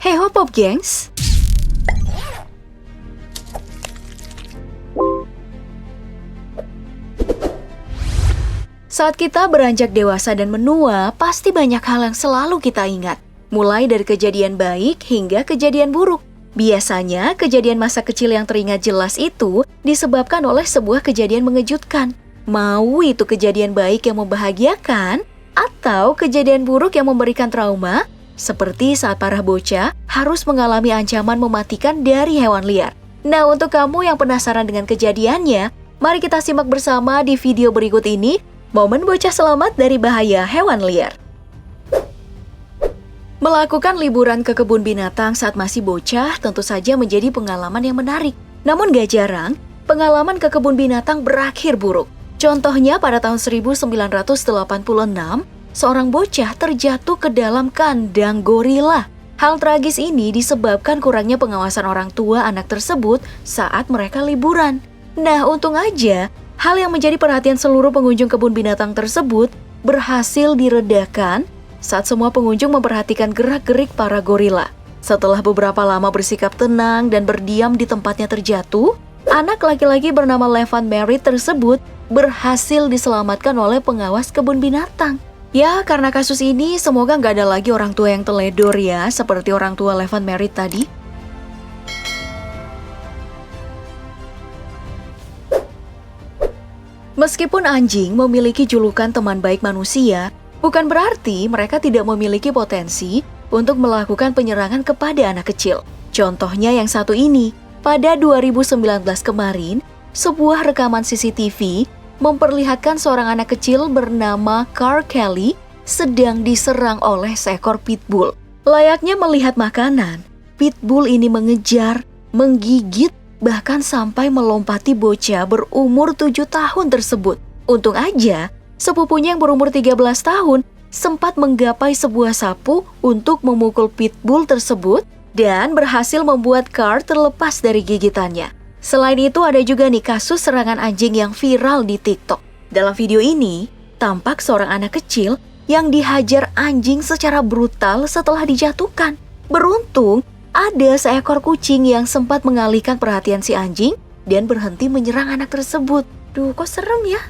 Hey hop hop gengs! Saat kita beranjak dewasa dan menua, pasti banyak hal yang selalu kita ingat. Mulai dari kejadian baik hingga kejadian buruk. Biasanya, kejadian masa kecil yang teringat jelas itu disebabkan oleh sebuah kejadian mengejutkan. Mau itu kejadian baik yang membahagiakan, atau kejadian buruk yang memberikan trauma, seperti saat para bocah harus mengalami ancaman mematikan dari hewan liar. Nah, untuk kamu yang penasaran dengan kejadiannya, mari kita simak bersama di video berikut ini, momen bocah selamat dari bahaya hewan liar. Melakukan liburan ke kebun binatang saat masih bocah tentu saja menjadi pengalaman yang menarik. Namun gak jarang, pengalaman ke kebun binatang berakhir buruk. Contohnya pada tahun 1986, seorang bocah terjatuh ke dalam kandang gorila. Hal tragis ini disebabkan kurangnya pengawasan orang tua anak tersebut saat mereka liburan. Nah, untung aja, hal yang menjadi perhatian seluruh pengunjung kebun binatang tersebut berhasil diredakan saat semua pengunjung memperhatikan gerak-gerik para gorila. Setelah beberapa lama bersikap tenang dan berdiam di tempatnya terjatuh, anak laki-laki bernama Levan Merritt tersebut berhasil diselamatkan oleh pengawas kebun binatang. Ya, karena kasus ini semoga nggak ada lagi orang tua yang teledor ya, seperti orang tua Levan Merritt tadi. Meskipun anjing memiliki julukan teman baik manusia, bukan berarti mereka tidak memiliki potensi untuk melakukan penyerangan kepada anak kecil. Contohnya yang satu ini, pada 2019 kemarin, sebuah rekaman CCTV memperlihatkan seorang anak kecil bernama Carl Kelly sedang diserang oleh seekor pitbull. Layaknya melihat makanan, pitbull ini mengejar, menggigit, bahkan sampai melompati bocah berumur 7 tahun tersebut. Untung aja, sepupunya yang berumur 13 tahun sempat menggapai sebuah sapu untuk memukul pitbull tersebut dan berhasil membuat Carl terlepas dari gigitannya. Selain itu ada juga nih kasus serangan anjing yang viral di TikTok. Dalam video ini, tampak seorang anak kecil yang dihajar anjing secara brutal setelah dijatuhkan. Beruntung, ada seekor kucing yang sempat mengalihkan perhatian si anjing dan berhenti menyerang anak tersebut. Duh, kok serem ya?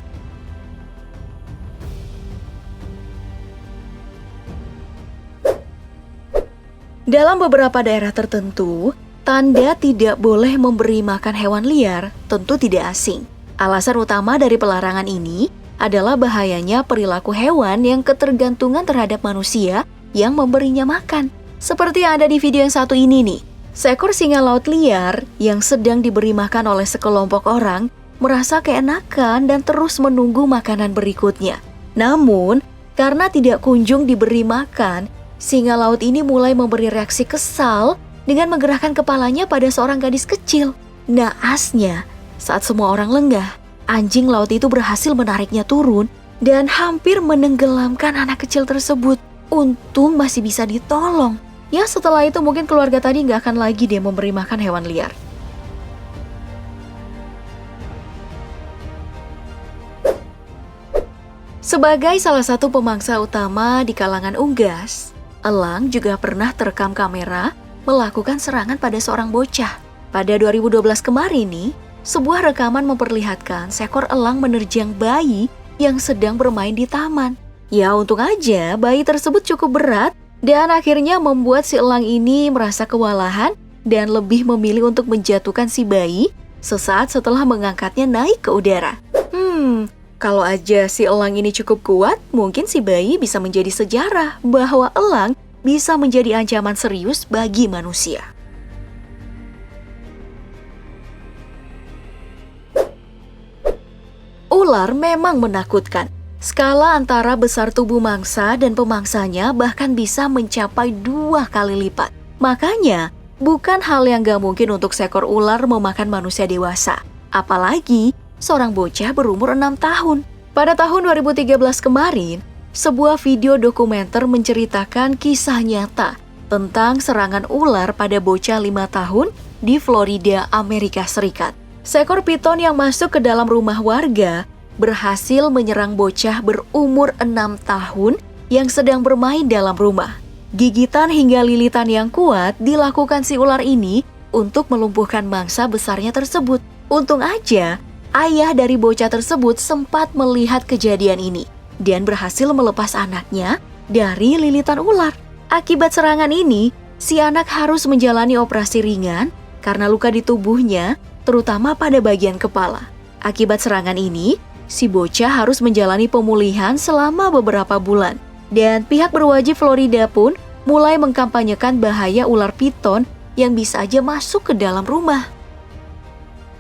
Dalam beberapa daerah tertentu, tanda tidak boleh memberi makan hewan liar tentu tidak asing. Alasan utama dari pelarangan ini adalah bahayanya perilaku hewan yang ketergantungan terhadap manusia yang memberinya makan. Seperti yang ada di video yang satu ini nih. Seekor singa laut liar yang sedang diberi makan oleh sekelompok orang merasa keenakan dan terus menunggu makanan berikutnya. Namun, karena tidak kunjung diberi makan, singa laut ini mulai memberi reaksi kesal dengan menggerakkan kepalanya pada seorang gadis kecil. Naasnya, saat semua orang lengah, anjing laut itu berhasil menariknya turun dan hampir menenggelamkan anak kecil tersebut. Untung masih bisa ditolong. Ya, setelah itu mungkin keluarga tadi nggak akan lagi deh memberi makan hewan liar. Sebagai salah satu pemangsa utama di kalangan unggas, elang juga pernah terekam kamera melakukan serangan pada seorang bocah. Pada 2012 kemarin nih, sebuah rekaman memperlihatkan seekor elang menerjang bayi yang sedang bermain di taman. Ya, untung aja bayi tersebut cukup berat dan akhirnya membuat si elang ini merasa kewalahan dan lebih memilih untuk menjatuhkan si bayi sesaat setelah mengangkatnya naik ke udara. Kalau aja si elang ini cukup kuat, mungkin si bayi bisa menjadi sejarah bahwa elang bisa menjadi ancaman serius bagi manusia. Ular memang menakutkan. Skala antara besar tubuh mangsa dan pemangsanya bahkan bisa mencapai 2 kali lipat. Makanya, bukan hal yang gak mungkin untuk seekor ular memakan manusia dewasa. Apalagi seorang bocah berumur 6 tahun. Pada tahun 2013 kemarin, sebuah video dokumenter menceritakan kisah nyata tentang serangan ular pada bocah 5 tahun di Florida, Amerika Serikat. Seekor piton yang masuk ke dalam rumah warga berhasil menyerang bocah berumur 6 tahun yang sedang bermain dalam rumah. Gigitan hingga lilitan yang kuat dilakukan si ular ini untuk melumpuhkan mangsa besarnya tersebut. Untung aja, ayah dari bocah tersebut sempat melihat kejadian ini dan berhasil melepas anaknya dari lilitan ular. Akibat serangan ini, si anak harus menjalani operasi ringan karena luka di tubuhnya, terutama pada bagian kepala. Akibat serangan ini, si bocah harus menjalani pemulihan selama beberapa bulan. Dan pihak berwajib Florida pun mulai mengkampanyekan bahaya ular piton yang bisa aja masuk ke dalam rumah.